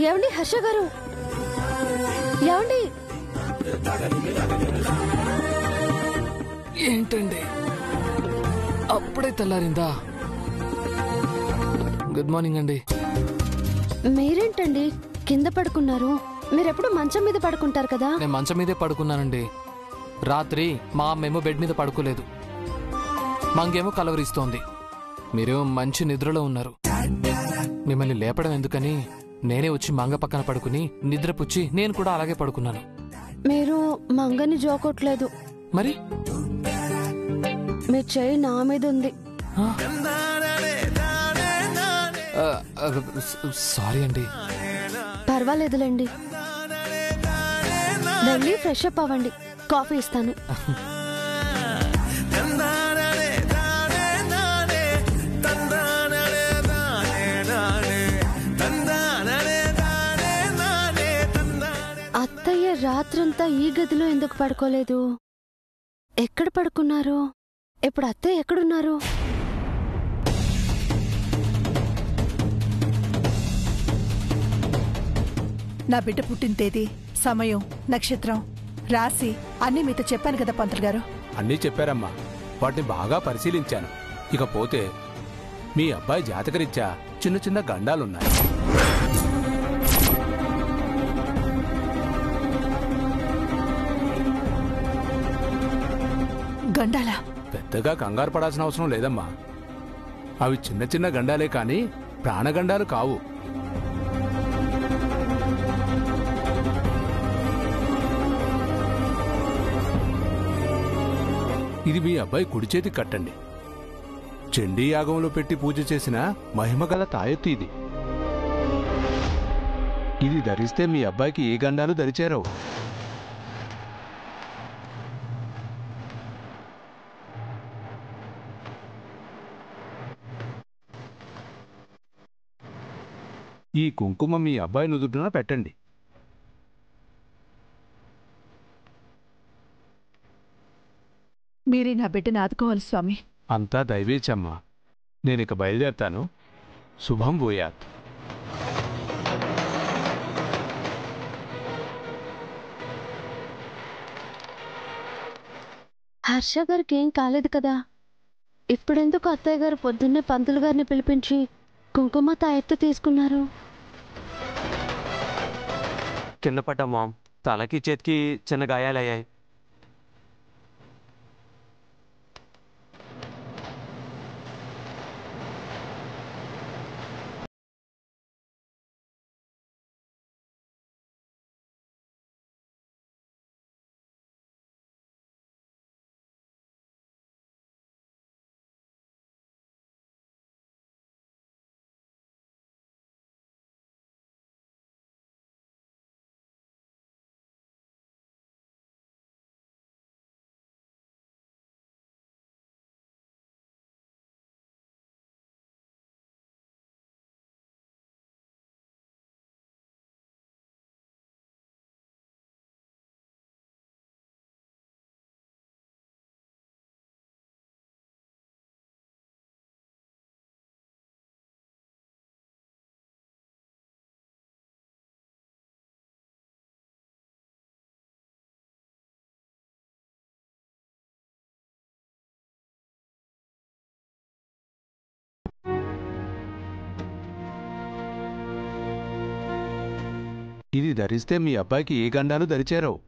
ఏమండి హర్ష గారు, ఏమండి? ఏంటండి అప్పుడే తెల్లారిందా? గుడ్ మార్నింగ్ అండి. మీరేంటండి కింద పడుకున్నారు? మీరెప్పుడు మంచం మీద పడుకుంటారు కదా? నేను మంచం మీదే పడుకున్నానండి. రాత్రి మా అమ్మేమో బెడ్ మీద పడుకోలేదు, మంగేమో కలవరిస్తోంది. మీరు మంచి నిద్రలో ఉన్నారు. మిమ్మల్ని లేపడం ఎందుకని నేనే వచ్చి మంగ పక్కన పడుకుని నిద్రపుచ్చి నేను కూడా అలాగే పడుకున్నాను. మీరు మంగని జోకొట్లేదు. మరి మీ చెయ్యి నా మీద ఉంది. సారీ అండి. పర్వాలేదులేండి, వెళ్ళి ఫ్రెష్ అప్ అవ్వండి, కాఫీ ఇస్తాను. అత్తయ్య రాత్రంతా ఈ గదిలో ఎందుకు పడుకోలేదు? ఎక్కడ పడుకున్నారు? ఇప్పుడు అత్తయ్య ఎక్కడున్నారు? నా బిడ్డ పుట్టిన తేదీ, సమయం, నక్షత్రం, రాశి అన్నీ మీతో చెప్పాను కదా పంతులు గారు. అన్నీ చెప్పారమ్మా, వాటిని బాగా పరిశీలించాను. ఇకపోతే మీ అబ్బాయి జాతకరీత్యా చిన్న చిన్న గండాలున్నాయి. గండాలా? పెద్దగా కంగారు పడాల్సిన అవసరం లేదమ్మా. అవి చిన్న చిన్న గండాలే కాని ప్రాణగండాలు కావు. ఇది మీ అబ్బాయి కుడి చేతికి కట్టండి. చండీ యాగంలో పెట్టి పూజ చేసిన మహిమగల తాయెత్తు ఇది. ఇది ధరిస్తే మీ అబ్బాయికి ఏ గండాలు దరిచేరవు. ఈ కుంకుమ మీ అబ్బాయి నుదుటిన పెట్టండి. మీరే నా బిడ్డను ఆదుకోవాలి స్వామి. అంతా దైవేచ్ఛమ్మా. నేనిక బయలుదేరతాను. శుభం భూయాత్. హర్ష గారికి ఏం కాలేదు కదా? ఇప్పుడెందుకు అత్తయ్య గారు పొద్దున్నే పంతులు గారిని పిలిపించి కుంకుమ తాయెత్తు తీసుకున్నారు? కింద పడ్డా మామ్, తలకి చేతికి చిన్న గాయాలయ్యాయి. ఇది ధరిస్తే మీ అబ్బాయికి ఏ గండాలు దరిచేరవు.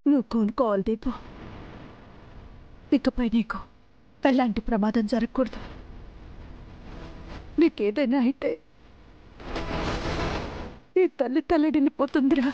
నువ్వు కోలుకోవాలి దీపు. ఇకపై నీకు ఎలాంటి ప్రమాదం జరగకూడదు. నీకేదైనా అయితే తల్లి తల్లడిల్లిపోతుందిరా.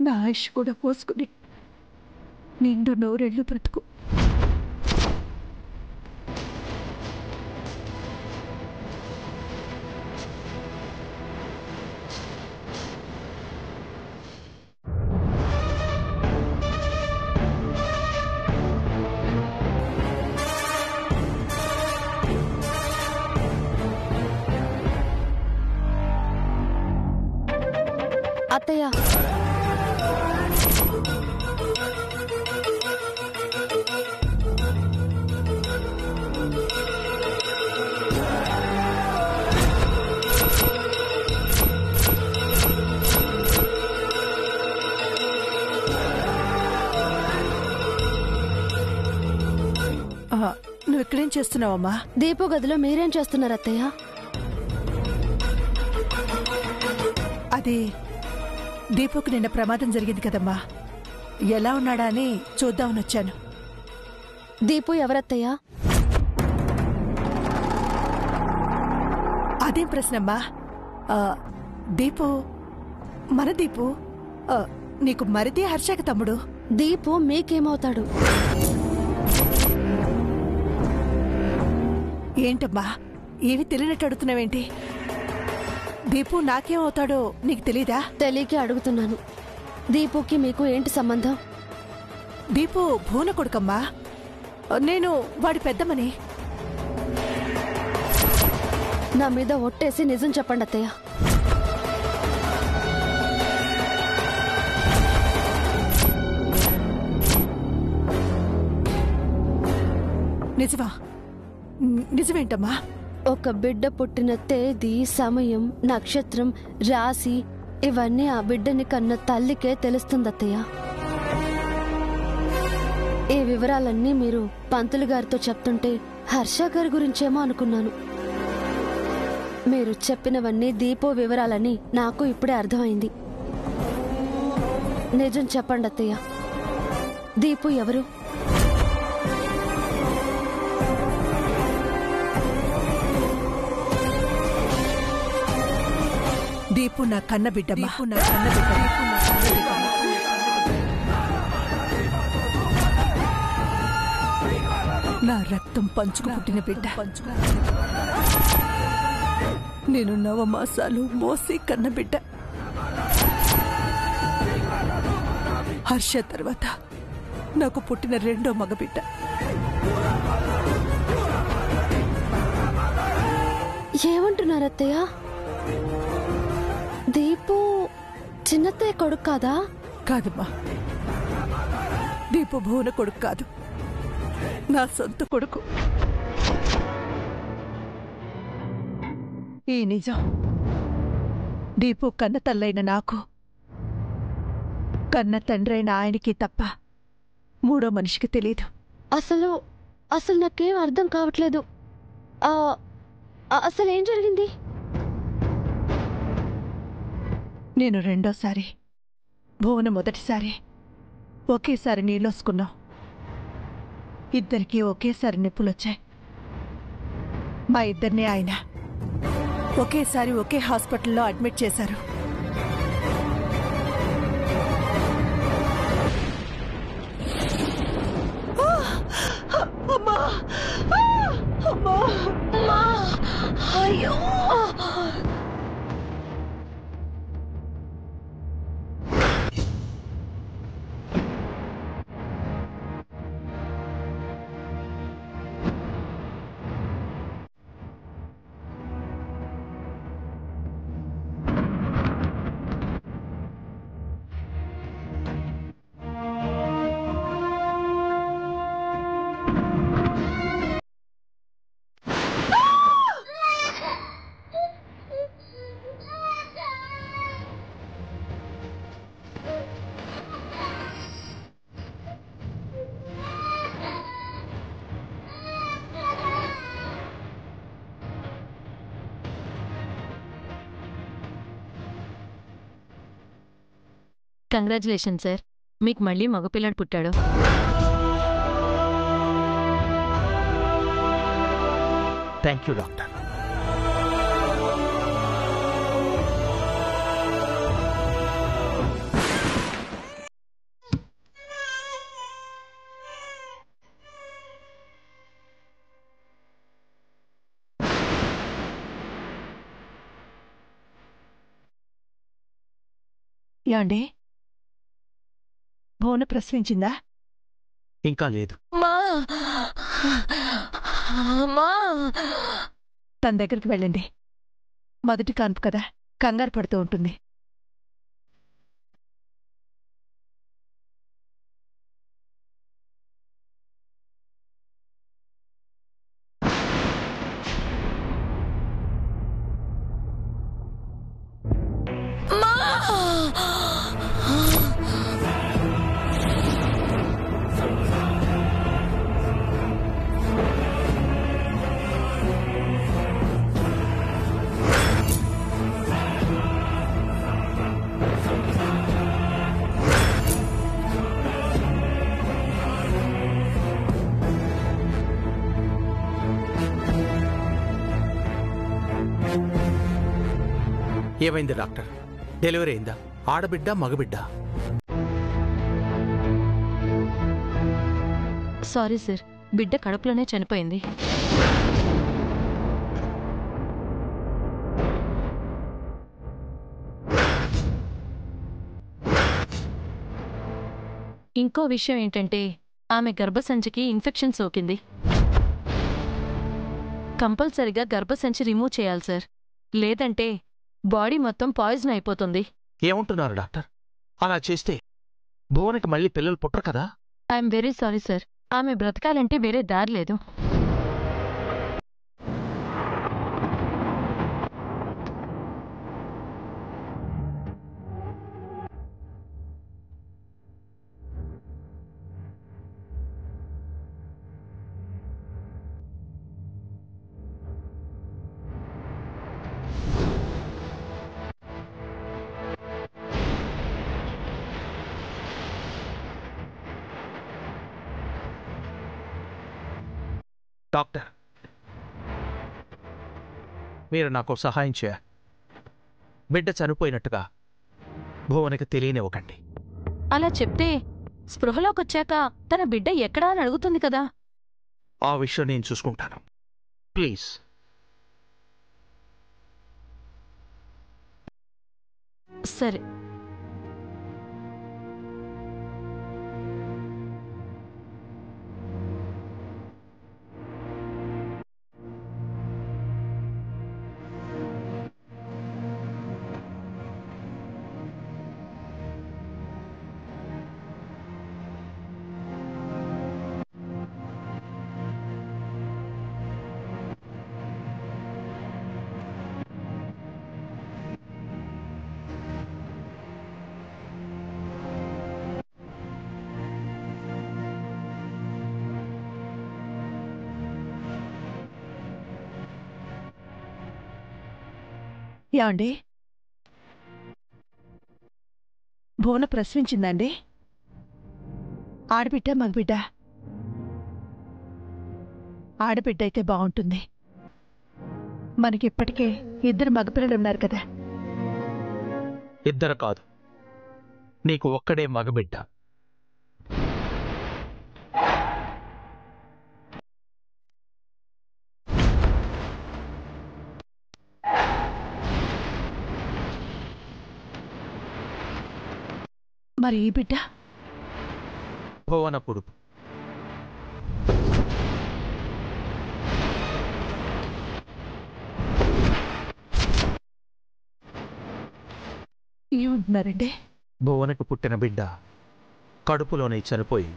నా ఆయుష్ కూడా పోసుకుని నిండు 100 ఏళ్ళు బ్రతుకు. అత్తయ్య, నువ్వు ఇక్కడేం చేస్తున్నావమ్మా? దీపు గదిలో మీరేం చేస్తున్నారు అత్తయ్య? అది దీపుకు నిన్న ప్రమాదం జరిగింది కదమ్మా, ఎలా ఉన్నాడా అని చూద్దామని వచ్చాను. దీపు ఎవరత్తయ్యా? అదేం ప్రశ్నమ్మా? దీపు మన దీపు. నీకు మరిది హర్షకి తమ్ముడు. దీపు మీకేమవుతాడు? ఏంటమ్మా ఏవి తెలియనట్టు అడుగుతున్నావేంటి? దీపు నాకేమవుతాడో నీకు తెలీదా? తెలియకే అడుగుతున్నాను. దీపుకి మీకు ఏంటి సంబంధం? దీపు భూన కొడుకమ్మా, నేను వాడి పెద్దమని. నా మీద ఒట్టేసి నిజం చెప్పండి అత్తయ్య. నిజమా? నిజమేంటమ్మా? ఒక బిడ్డ పుట్టిన తేదీ, సమయం, నక్షత్రం, రాశి ఇవన్నీ ఆ బిడ్డని కన్న తల్లికే తెలుస్తుంది అత్తయ్య. ఈ వివరాలన్నీ మీరు పంతులు గారితో చెప్తుంటే హర్ష గారి గురించేమో అనుకున్నాను. మీరు చెప్పినవన్నీ దీపో వివరాలని నాకు ఇప్పుడే అర్థమైంది. నిజం చెప్పండి అత్తయ్య, దీపు ఎవరు? దీపు నా కన్న బిడ్డమ్మా. నా రక్తం పంచుకు పుట్టిన బిడ్డ. నేను 9 మాసాలు మోసి కన్న బిడ్డ. హర్ష తర్వాత నాకు పుట్టిన 2వ మగబిడ్డ. ఏమంటున్నారు అత్తయ్య? దీపు చిన్నత్తయ్య కొడుకు కాదా? కాదమ్మా, దీపు భువన కొడుకు కాదు, నా సొంత కొడుకు. ఈ నిజం దీపు కన్న తల్లైన నాకు, కన్న తండ్రైన ఆయనకి తప్ప 3వ మనిషికి తెలీదు. అసలు నాకేం అర్థం కావట్లేదు. అసలు ఏం జరిగింది? నేను 2వసారి, భువన మొదటిసారి ఒకేసారి నీళ్ళొసుకున్నాం. ఇద్దరికీ ఒకేసారి నొప్పులొచ్చాయి. మా ఇద్దరిని ఆయన ఒకేసారి ఒకే హాస్పిటల్లో అడ్మిట్ చేశారు. అమ్మా! అమ్మా! అయ్యో! కంగ్రాచులేషన్ సార్, మీకు మళ్ళీ మగపిల్లాడు పుట్టాడు. Thank you doctor. యాండి భువన ప్రశ్నించిందా? ఇంకా లేదు. తన దగ్గరికి వెళ్ళండి. మొదటి కాన్పు కదా, కంగారు పడుతూ ఉంటుంది. ఏమైంది డాక్టర్? డెలివరీ అయిందా? ఆడబిడ్డ మగబిడ్డ? సారీ సార్, బిడ్డ కడుపులోనే చనిపోయింది. ఇంకో విషయం ఏంటంటే ఆమె గర్భసంచికి ఇన్ఫెక్షన్ సోకింది. కంపల్సరిగా గర్భసంచి రిమూవ్ చేయాలి సార్, లేదంటే బాడీ మొత్తం పాయిజన్ అయిపోతుంది. ఏమంటున్నారు డాక్టర్? అలా చేస్తే భువనకి మళ్ళీ పిల్లలు పుట్టరు కదా? ఐఎమ్ వెరీ సారీ సార్, ఆమె బ్రతకాలంటే వేరే దారి లేదు. డాక్టర్, మీరు నాకు సహాయం చేయాలి. బిడ్డ చనిపోయినట్టుగా భువనకి తెలియనివ్వకండి. అలా చెప్తే స్పృహలోకొచ్చాక తన బిడ్డ ఎక్కడా అని అడుగుతుంది కదా. ఆ విషయం నేను చూసుకుంటాను. ప్లీజ్. సరే. యాండి భువన ప్రశ్నించిందండి? ఆడబిడ్డ మగబిడ్డ? ఆడబిడ్డ అయితే బాగుంటుంది. మనకి ఇప్పటికే 2 మగపిల్లలు ఉన్నారు కదా. ఇద్దరు కాదు, నీకు ఒక్కడే మగబిడ్డ. మరి ఈ బిడ్డ? భువన పురుపు. ఏమంటున్నారండి? భువనకు పుట్టిన బిడ్డ కడుపులోనే చనిపోయి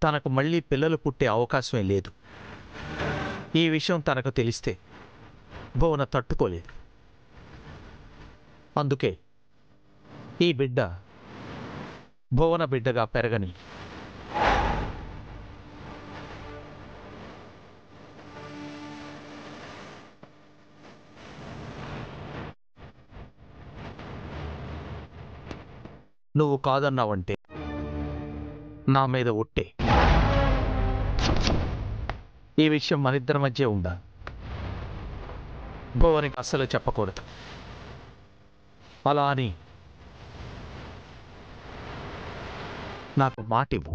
తనకు మళ్ళీ పిల్లలు పుట్టే అవకాశమే లేదు. ఈ విషయం తనకు తెలిస్తే భువన తట్టుకోలేదు. అందుకే ఈ బిడ్డ భువన బిడ్డగా పెరగని. నువ్వు కాదన్నావంటే నా మీద ఒట్టే. ఈ విషయం మనిద్దరి మధ్య ఉందా? భువనికి అస్సలు చెప్పకూడదు. అలా అని నాకు మాట ఇవ్వు.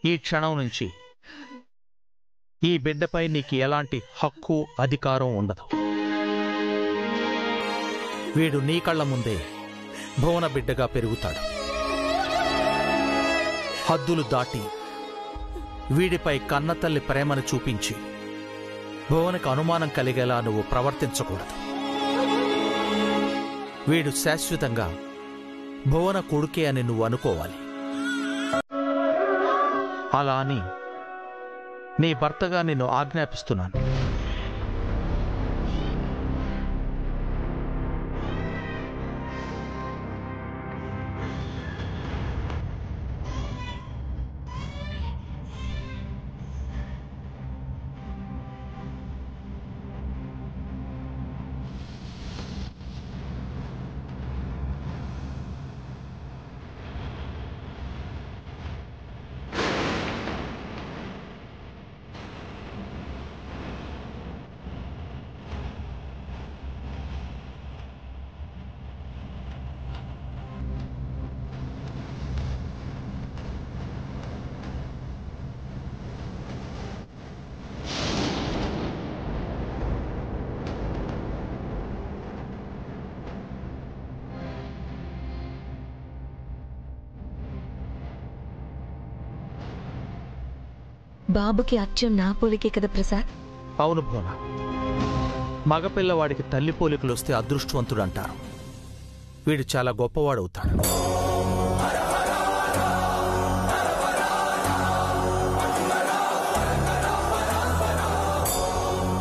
ఈ క్షణం నుంచి ఈ బిడ్డపై నీకు ఎలాంటి హక్కు అధికారం ఉండదు. వీడు నీ కళ్ళ ముందే భువన బిడ్డగా పెరుగుతాడు. హద్దులు దాటి వీడిపై కన్నతల్లి ప్రేమను చూపించి భువనకు అనుమానం కలిగేలా నువ్వు ప్రవర్తించకూడదు. వీడు శాశ్వతంగా భువన కొడుకే అని నువ్వు అనుకోవాలి. అలా అని నీ భర్తగా నిన్ను ఆజ్ఞాపిస్తున్నాను. బాబుకి అచ్చం నా పోలికే కదా ప్రసాద్? అవును భువన, మగపిల్లవాడికి తల్లి పోలికలు వస్తే అదృష్టవంతుడు అంటారు. వీడు చాలా గొప్పవాడవుతాడు.